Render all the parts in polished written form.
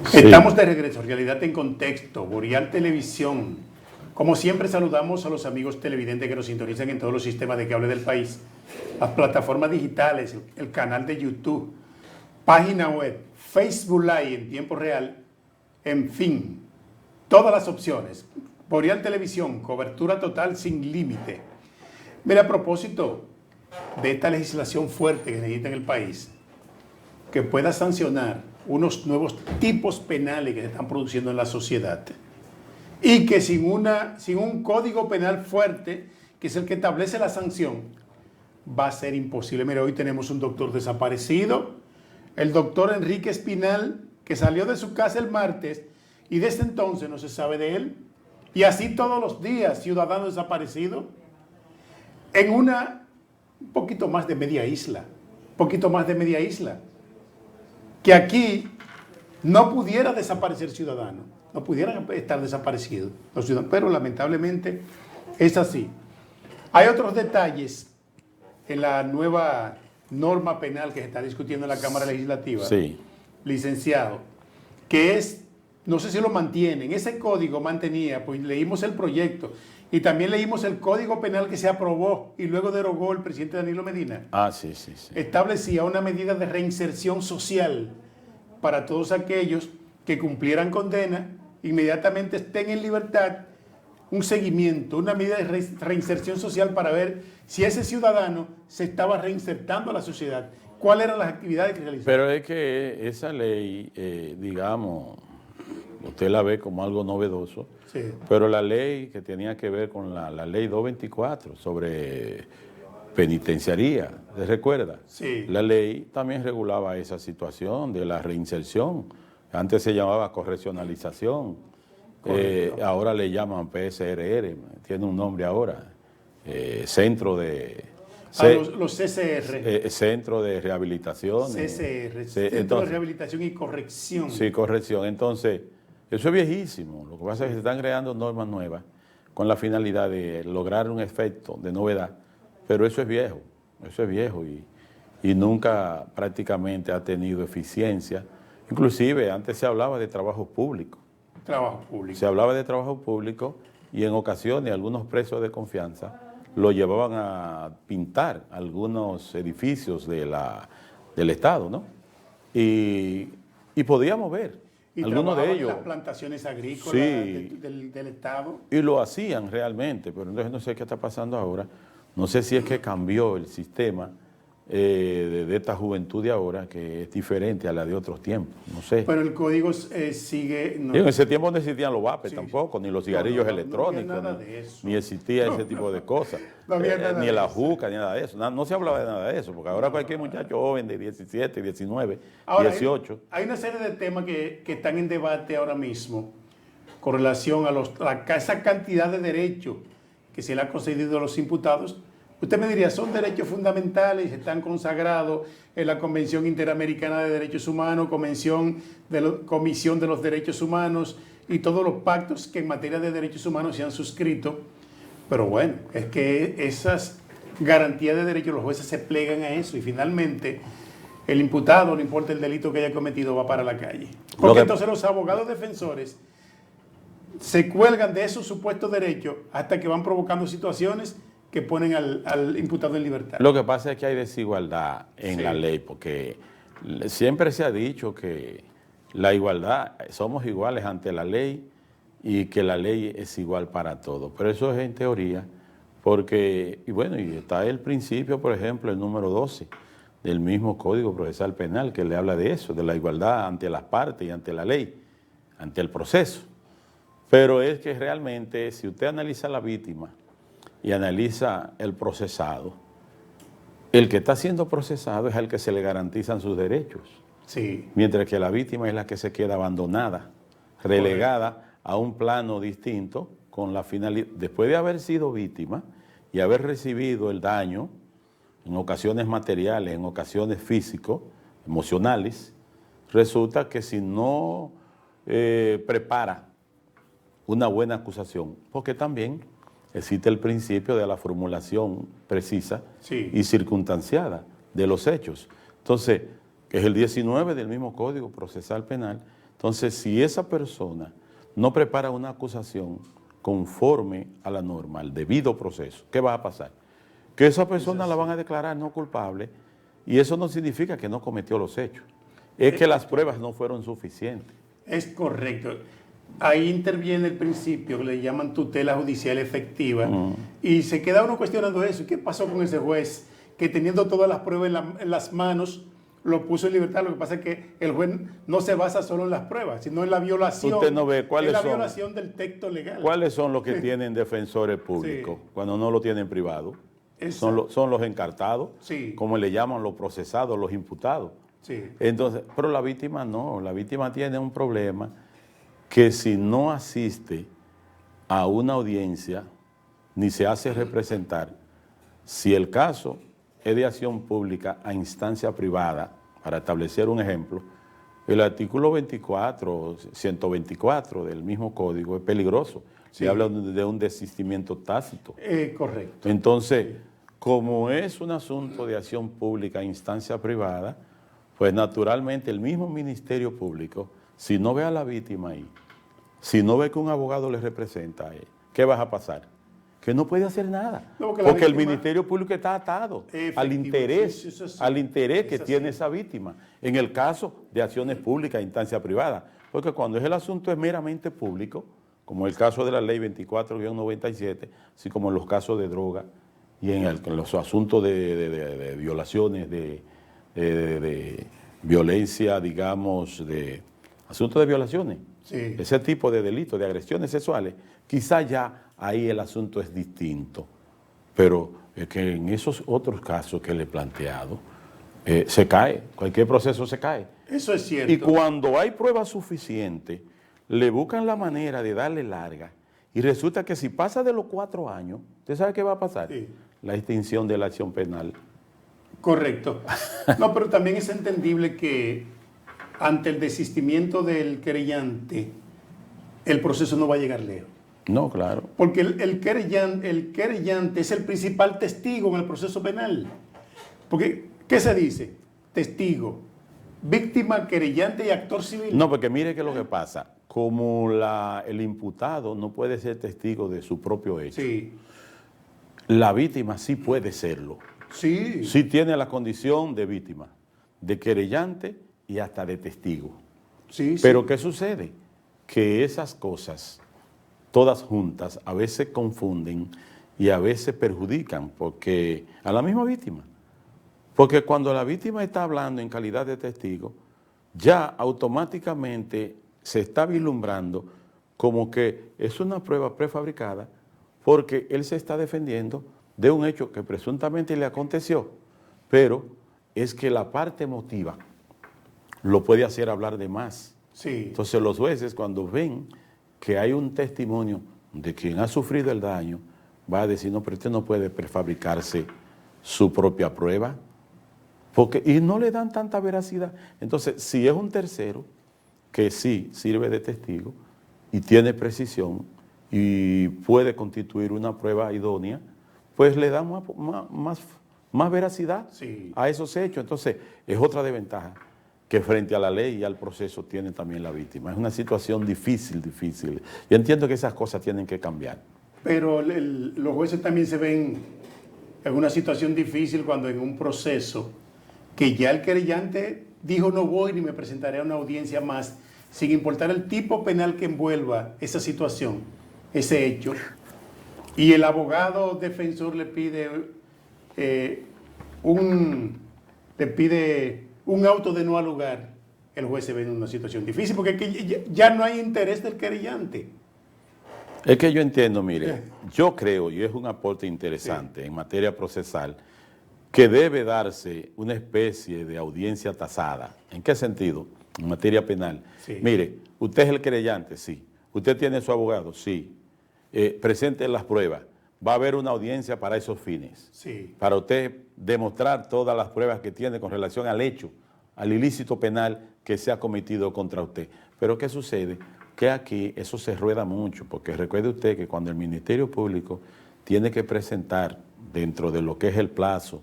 Sí. Estamos de regreso, Realidad en Contexto, Boreal Televisión. Como siempre, saludamos a los amigos televidentes que nos sintonizan en todos los sistemas de cable del país, las plataformas digitales, el canal de YouTube, página web, Facebook Live en tiempo real, en fin, todas las opciones. Boreal Televisión, cobertura total sin límite. Mira, a propósito de esta legislación fuerte que necesita en el país, que pueda sancionar unos nuevos tipos penales que se están produciendo en la sociedad y que sin un código penal fuerte, que es el que establece la sanción, va a ser imposible. Mira, hoy tenemos un doctor desaparecido, el doctor Enrique Espinal, que salió de su casa el martes y desde entonces no se sabe de él, y así todos los días, ciudadano desaparecido en un poquito más de media isla, que aquí no pudiera desaparecer ciudadano, no pudieran estar desaparecidos los ciudadanos, pero lamentablemente es así. Hay otros detalles en la nueva norma penal que se está discutiendo en la Cámara Legislativa, Sí. licenciado, que es, no sé si lo mantienen, ese código mantenía, pues leímos el proyecto y también leímos el código penal que se aprobó y luego derogó el presidente Danilo Medina. Sí. Establecía una medida de reinserción social para todos aquellos que cumplieran condena, inmediatamente estén en libertad, un seguimiento, una medida de reinserción social para ver si ese ciudadano se estaba reinsertando a la sociedad, cuáles eran las actividades que realizaba. Pero es que esa ley, digamos, usted la ve como algo novedoso, Sí. pero la ley que tenía que ver con la ley 224 sobre penitenciaría, ¿se recuerda? Sí. La ley también regulaba esa situación de la reinserción. Antes se llamaba correccionalización, ahora le llaman PSRR, tiene un nombre ahora, Centro de... Los CCR. Centro de Rehabilitación. CCR, Centro de Rehabilitación y Corrección. Sí, corrección. Entonces, eso es viejísimo. Lo que pasa es que se están creando normas nuevas con la finalidad de lograr un efecto de novedad, pero eso es viejo y nunca prácticamente ha tenido eficiencia. Inclusive antes se hablaba de trabajo público. Trabajo público. Se hablaba de trabajo público y en ocasiones algunos presos de confianza lo llevaban a pintar algunos edificios del Estado, ¿no? Y podíamos ver y algunos de ellos. En las plantaciones agrícolas Sí, del Estado. Y lo hacían realmente, pero entonces no sé qué está pasando ahora. No sé si es que cambió el sistema de esta juventud de ahora, que es diferente a la de otros tiempos, no sé. Pero el código sigue... No. En ese tiempo no existían los vapes tampoco, ni los cigarrillos no electrónicos, había nada de eso. ni existía ese tipo de cosas, No había nada ni de la eso. juca, ni nada de eso. No se hablaba de nada de eso, porque ahora cualquier muchacho joven de 17, 19, Ahora, 18... Hay una serie de temas que están en debate ahora mismo con relación a esa cantidad de derechos que se le ha concedido a los imputados. Usted me diría, son derechos fundamentales, están consagrados en la Convención Interamericana de Derechos Humanos, Comisión de los Derechos Humanos y todos los pactos que en materia de derechos humanos se han suscrito. Pero bueno, es que esas garantías de derechos, los jueces se plegan a eso y finalmente el imputado, no importa el delito que haya cometido, va para la calle. Porque entonces los abogados defensores se cuelgan de esos supuestos derechos hasta que van provocando situaciones que ponen al imputado en libertad. Lo que pasa es que hay desigualdad en la ley, porque siempre se ha dicho que la igualdad, somos iguales ante la ley y que la ley es igual para todos. Pero eso es en teoría, porque, y está el principio, por ejemplo, el número 12 del mismo Código Procesal Penal, que le habla de eso, de la igualdad ante las partes y ante la ley, ante el proceso. Pero es que realmente, si usted analiza a la víctima y analiza el procesado, el que está siendo procesado es al que se le garantizan sus derechos. Sí. Mientras que la víctima es la que se queda abandonada, relegada a un plano distinto, con la finalidad, después de haber sido víctima y haber recibido el daño, en ocasiones materiales, en ocasiones físicos, emocionales, resulta que si no prepara una buena acusación, porque también existe el principio de la formulación precisa y circunstanciada de los hechos. Entonces, que es el 19 del mismo Código Procesal Penal, Entonces, si esa persona no prepara una acusación conforme a la norma, al debido proceso, ¿qué va a pasar? Que esa persona la van a declarar no culpable y eso no significa que no cometió los hechos. Es que las pruebas no fueron suficientes. Es correcto. Ahí interviene el principio que le llaman tutela judicial efectiva y se queda uno cuestionando eso. ¿Qué pasó con ese juez que teniendo todas las pruebas en las manos lo puso en libertad? Lo que pasa es que el juez no se basa solo en las pruebas, sino en la violación. Usted no ve cuáles son, violación del texto legal. ¿Cuáles son los que tienen defensores públicos cuando no lo tienen privado? Son los encartados, como le llaman los procesados, los imputados. Entonces, pero la víctima no, la víctima tiene un problema que si no asiste a una audiencia ni se hace representar, si el caso es de acción pública a instancia privada, para establecer un ejemplo, el artículo 24, 124 del mismo código es peligroso. Se habla de un desistimiento tácito. Correcto. Entonces, como es un asunto de acción pública a instancia privada, pues naturalmente el mismo Ministerio Público, si no ve a la víctima ahí, si no ve que un abogado le representa a él, ¿qué va a pasar? Que no puede hacer nada, no, porque el Ministerio Público está atado al interés que tiene esa víctima, en el caso de acciones públicas a instancia privada, porque cuando el asunto es meramente público, como el caso de la ley 24-97, así como en los casos de droga y en los asuntos de violaciones, de violencia, digamos, de asuntos de violaciones, ese tipo de delitos, de agresiones sexuales, quizá ya ahí el asunto es distinto, pero es que en esos otros casos que le he planteado, se cae, cualquier proceso se cae. Eso es cierto. Y cuando hay pruebas suficientes, le buscan la manera de darle larga, y resulta que si pasa de los 4 años, ¿usted sabe qué va a pasar? La extinción de la acción penal. Correcto. No, pero también es entendible que ante el desistimiento del querellante, el proceso no va a llegar lejos. No, claro. Porque el querellante es el principal testigo en el proceso penal. Porque, ¿qué se dice? Testigo, víctima, querellante y actor civil. No, porque mire qué es lo que pasa. Como el imputado no puede ser testigo de su propio hecho, la víctima sí puede serlo. Sí tiene la condición de víctima, de querellante y hasta de testigo. Pero ¿qué sucede? Que esas cosas, todas juntas, a veces confunden y a veces perjudican porque a la misma víctima. Porque cuando la víctima está hablando en calidad de testigo, ya automáticamente se está vislumbrando como que es una prueba prefabricada porque él se está defendiendo de un hecho que presuntamente le aconteció, pero es que la parte emotiva lo puede hacer hablar de más. Entonces los jueces, cuando ven que hay un testimonio de quien ha sufrido el daño, va a decir, no, pero usted no puede prefabricarse su propia prueba, y no le dan tanta veracidad. Entonces, si es un tercero que sí sirve de testigo y tiene precisión y puede constituir una prueba idónea, pues le da más veracidad a esos hechos. Entonces, es otra desventaja que frente a la ley y al proceso tiene también la víctima. Es una situación difícil. Yo entiendo que esas cosas tienen que cambiar. Pero los jueces también se ven en una situación difícil cuando en un proceso que ya el querellante dijo no voy ni me presentaré a una audiencia más, sin importar el tipo penal que envuelva esa situación, ese hecho, y el abogado defensor le pide un auto de no al lugar, el juez se ve en una situación difícil porque ya no hay interés del querellante. Es que yo entiendo, mire, yo creo, y es un aporte interesante en materia procesal, que debe darse una especie de audiencia tasada. ¿En qué sentido? En materia penal. Mire, usted es el querellante, sí. Usted tiene su abogado, sí. Presente las pruebas. Va a haber una audiencia para esos fines. Para usted demostrar todas las pruebas que tiene con relación al hecho, al ilícito penal que se ha cometido contra usted. Pero ¿qué sucede? Que aquí eso se rueda mucho, porque recuerde usted que cuando el Ministerio Público tiene que presentar dentro de lo que es el plazo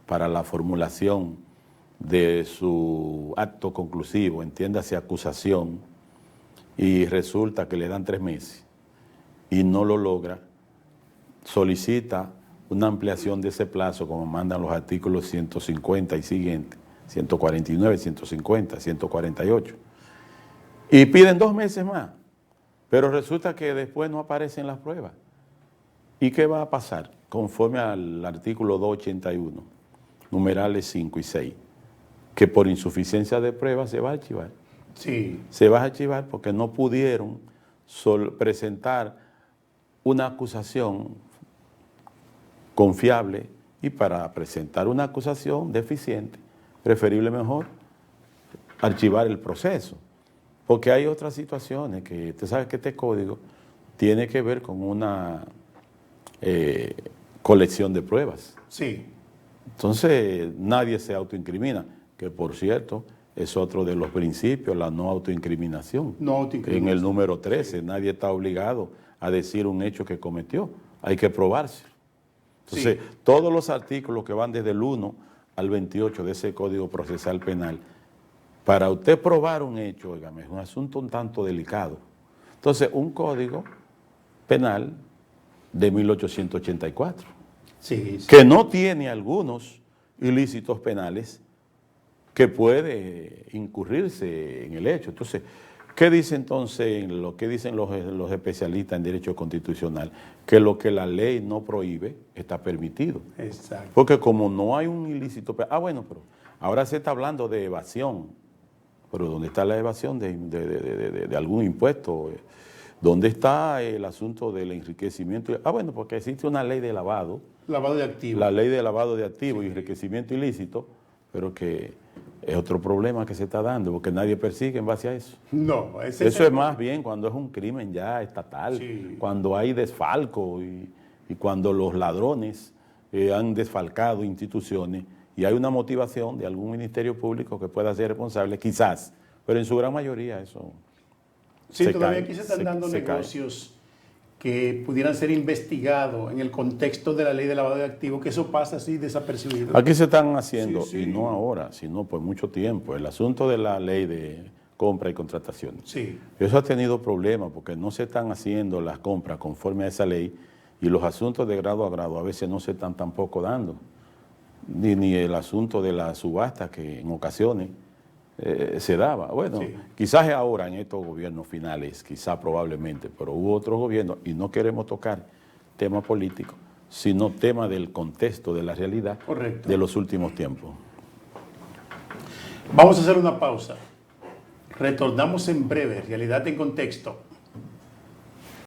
para la formulación de su acto conclusivo, entiéndase acusación, y resulta que le dan 3 meses y no lo logra, solicita una ampliación de ese plazo como mandan los artículos 150 y siguientes, 149, 150, 148, y piden 2 meses más, pero resulta que después no aparecen las pruebas. ¿Y qué va a pasar? Conforme al artículo 281, numerales 5 y 6, que por insuficiencia de pruebas se va a archivar. Sí. Se va a archivar porque no pudieron presentar una acusación confiable, y para presentar una acusación deficiente, preferible mejor archivar el proceso. Porque hay otras situaciones que, usted sabe que este código tiene que ver con una colección de pruebas. Sí. Entonces, nadie se autoincrimina, que por cierto, es otro de los principios, la no autoincriminación. No autoincriminación. En el número 13, nadie está obligado a decir un hecho que cometió, hay que probárselo. Entonces, Sí. todos los artículos que van desde el 1 al 28 de ese Código Procesal Penal, para usted probar un hecho, óigame, es un asunto un tanto delicado. Entonces, un Código Penal de 1884, Sí, sí. que no tiene algunos ilícitos penales que puede incurrirse en el hecho. Entonces, ¿qué dice entonces lo que dicen los especialistas en derecho constitucional? Que lo que la ley no prohíbe está permitido. Exacto. Porque como no hay un ilícito penal, bueno, pero ahora se está hablando de evasión, pero ¿dónde está la evasión de algún impuesto? ¿Dónde está el asunto del enriquecimiento? Bueno, porque existe una ley de lavado. Lavado de activos. La ley de lavado de activos y enriquecimiento ilícito, pero que es otro problema que se está dando, porque nadie persigue en base a eso. No, Eso es más bien cuando es un crimen ya estatal, Sí. cuando hay desfalco y cuando los ladrones han desfalcado instituciones y hay una motivación de algún ministerio público que pueda ser responsable, quizás, pero en su gran mayoría eso Sí, se todavía cae, aquí se están dando se cae. negocios que pudieran ser investigados en el contexto de la ley de lavado de activos, que eso pasa así desapercibido. Aquí se están haciendo, Sí, sí. y no ahora, sino por mucho tiempo, el asunto de la ley de compra y contratación. Sí, Eso ha tenido problemas porque no se están haciendo las compras conforme a esa ley y los asuntos de grado a grado a veces no se están tampoco dando. Ni el asunto de la subasta que en ocasiones se daba. Bueno, Sí. quizás ahora en estos gobiernos finales, quizás probablemente, pero hubo otros gobiernos y no queremos tocar temas políticos, sino temas del contexto, de la realidad correcto. de los últimos tiempos. Vamos a hacer una pausa. Retornamos en breve, Realidad en Contexto.